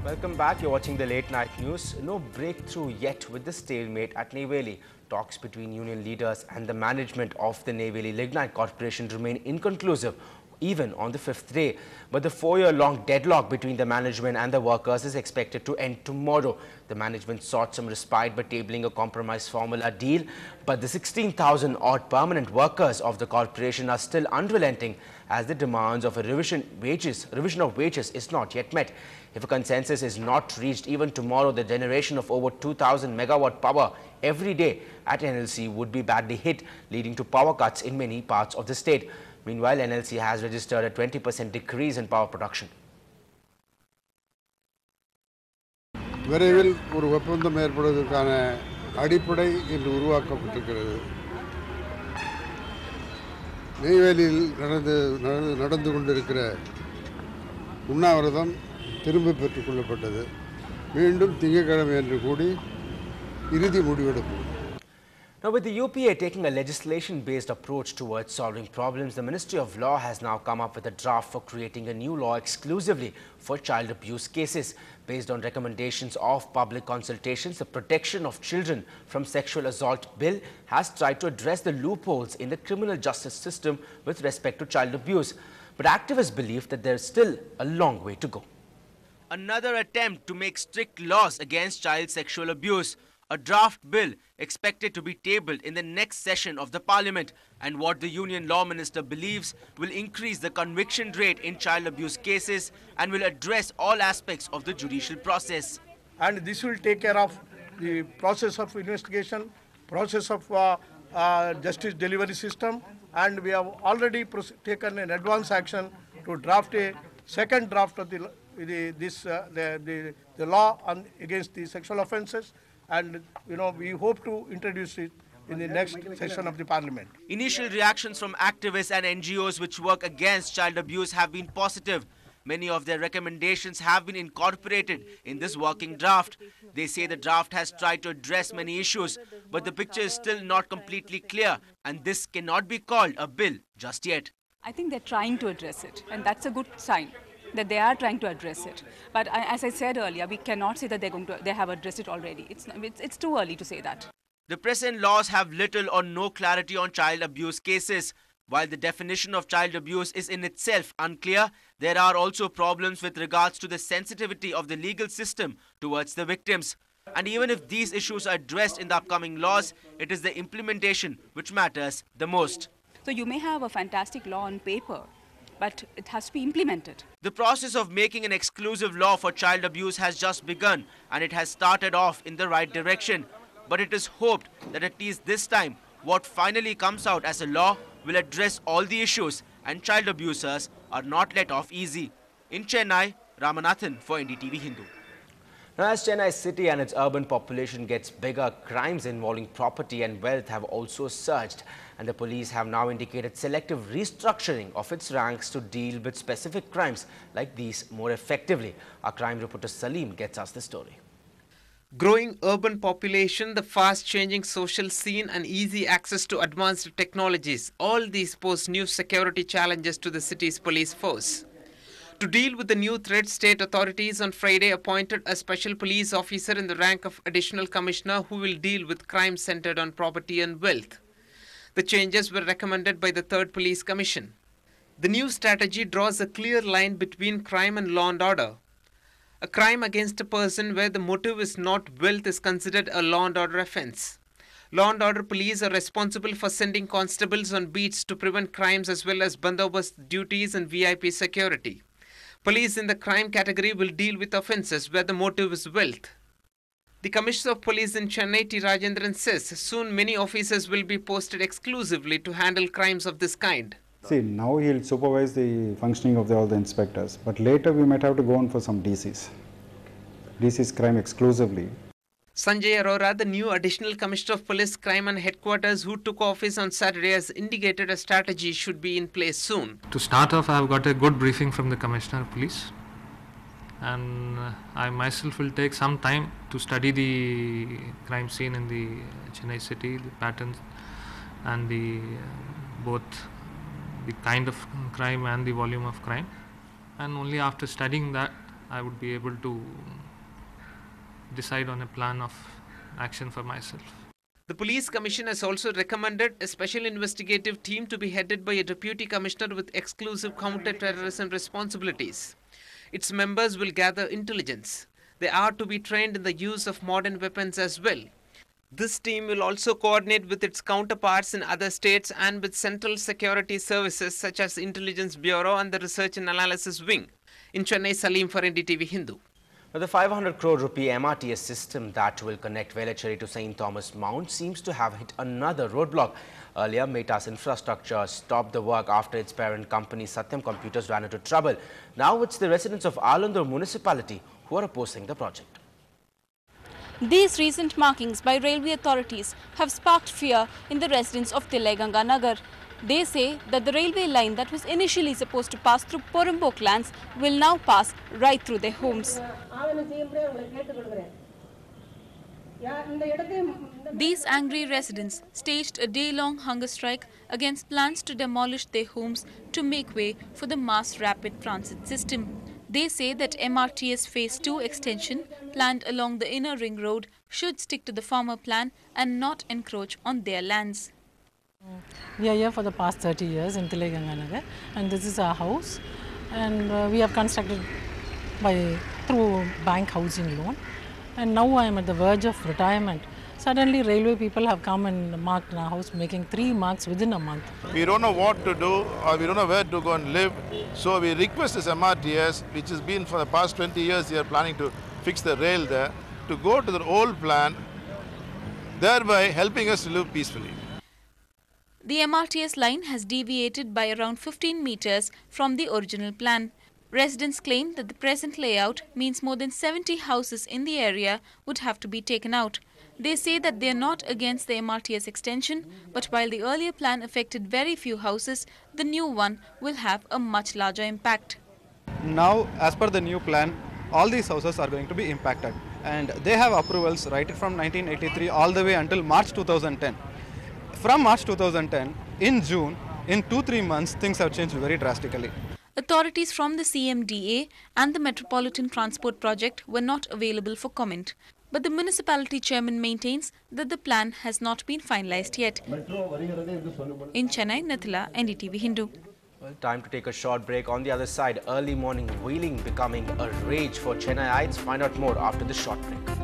Welcome back. You're watching the late night news. No breakthrough yet with the stalemate at Neyveli. Talks between union leaders and the management of the Neyveli Lignite Corporation remain inconclusive even on the fifth day. But the 4-year-long deadlock between the management and the workers is expected to end tomorrow. The management sought some respite by tabling a compromise formula deal, but the 16,000-odd permanent workers of the corporation are still unrelenting as the demands of a revision of wages is not yet met. If a consensus is not reached even tomorrow, the generation of over 2,000 megawatt power every day at NLC would be badly hit, leading to power cuts in many parts of the state. Meanwhile, NLC has registered a 20% decrease in power production. விரைவில் ஒரு ஒப்பந்தம் ஏற்படுவதற்கான அடிப்படை இன்று உருவாக்கப்பட்டிருக்கிறது. நெய்வேலியில் நடந்து கொண்டிருக்கிற உண்ணாவிரதம் திரும்ப பெற்றுக் கொள்ளப்பட்டது. மீண்டும் திங்கட்கிழமை அன்று கூடி இறுதி முடிவெடுப்போம். Now, with the UPA taking a legislation-based approach towards solving problems, the Ministry of Law has now come up with a draft for creating a new law exclusively for child abuse cases. Based on recommendations of public consultations, the Protection of Children from Sexual Assault Bill has tried to address the loopholes in the criminal justice system with respect to child abuse. But activists believe that there is still a long way to go. Another attempt to make strict laws against child sexual abuse. A draft bill expected to be tabled in the next session of the parliament, and what the Union Law Minister believes will increase the conviction rate in child abuse cases and will address all aspects of the judicial process. And this will take care of the process of investigation, process of justice delivery system, and we have already taken an advance action to draft a second draft of the law against the sexual offences. And we hope to introduce it in the next session of the parliament. Initial reactions from activists and NGOs which work against child abuse have been positive. Many of their recommendations have been incorporated in this working draft. They say the draft has tried to address many issues, but the picture is still not completely clear, and this cannot be called a bill just yet. I think they're trying to address it, and that's a good sign that they are trying to address it. But as I said earlier, we cannot say that they have addressed it already. It's too early to say that. The present laws have little or no clarity on child abuse cases. While the definition of child abuse is in itself unclear, there are also problems with regards to the sensitivity of the legal system towards the victims. And even if these issues are addressed in the upcoming laws, it is the implementation which matters the most. So you may have a fantastic law on paper, but it has to be implemented. The process of making an exclusive law for child abuse has just begun, and it has started off in the right direction. But it is hoped that at least this time, what finally comes out as a law will address all the issues, and child abusers are not let off easy. In Chennai, Ramanathan for NDTV Hindu. Now, as Chennai city and its urban population gets bigger, crimes involving property and wealth have also surged. And the police have now indicated selective restructuring of its ranks to deal with specific crimes like these more effectively. Our crime reporter Salim gets us the story. Growing urban population, the fast-changing social scene and easy access to advanced technologies, all these pose new security challenges to the city's police force. To deal with the new threat, state authorities on Friday appointed a special police officer in the rank of additional commissioner who will deal with crimes centered on property and wealth. The changes were recommended by the 3rd Police Commission. The new strategy draws a clear line between crime and law and order. A crime against a person where the motive is not wealth is considered a law and order offence. Law and order police are responsible for sending constables on beats to prevent crimes as well as bandobast duties and VIP security. Police in the crime category will deal with offences where the motive is wealth. The Commissioner of Police in Chennai, T. Rajendran, says soon many officers will be posted exclusively to handle crimes of this kind. See, now he'll supervise the functioning of all the inspectors, but later we might have to go on for some DCs. DCs crime exclusively. Sanjay Arora, the new Additional Commissioner of Police Crime and Headquarters who took office on Saturday, has indicated a strategy should be in place soon. To start off, I have got a good briefing from the Commissioner of Police, and I myself will take some time to study the crime scene in the Chennai city, the patterns and both the kind of crime and the volume of crime, and only after studying that I would be able to decide on a plan of action for myself. The police commission has also recommended a special investigative team to be headed by a deputy commissioner with exclusive counter-terrorism responsibilities. Its members will gather intelligence. They are to be trained in the use of modern weapons as well. This team will also coordinate with its counterparts in other states and with central security services such as Intelligence Bureau and the Research and Analysis Wing. In Chennai, Salim for NDTV Hindu. The 500 crore rupee MRTS system that will connect Velachery to St. Thomas Mount seems to have hit another roadblock. Earlier, Meta's infrastructure stopped the work after its parent company Satyam Computers ran into trouble. Now it's the residents of Alandur municipality who are opposing the project. These recent markings by railway authorities have sparked fear in the residents of Tileganga Nagar. They say that the railway line that was initially supposed to pass through Porumbok lands will now pass right through their homes. These angry residents staged a day-long hunger strike against plans to demolish their homes to make way for the mass rapid transit system. They say that MRTS Phase 2 extension planned along the inner ring road should stick to the former plan and not encroach on their lands. We are here for the past 30 years in Tileganga Nagar, and this is our house, and we have constructed through bank housing loan, and now I am at the verge of retirement. Suddenly railway people have come and marked our house, making 3 marks within a month. We don't know what to do, or we don't know where to go and live, so we request this MRTS, which has been for the past 20 years they are planning to fix the rail there, to go to the old plan, thereby helping us to live peacefully. The MRTS line has deviated by around 15 meters from the original plan. Residents claim that the present layout means more than 70 houses in the area would have to be taken out. They say that they are not against the MRTS extension, but while the earlier plan affected very few houses, the new one will have a much larger impact. Now, as per the new plan, all these houses are going to be impacted, and they have approvals right from 1983 all the way until March 2010. From March 2010, in June, in 2-3 months, things have changed very drastically. Authorities from the CMDA and the Metropolitan Transport Project were not available for comment. But the municipality chairman maintains that the plan has not been finalized yet. In Chennai, Nathila, NDTV Hindu. Well, time to take a short break. On the other side, early morning wheeling becoming a rage for Chennaiites. Find out more after this short break.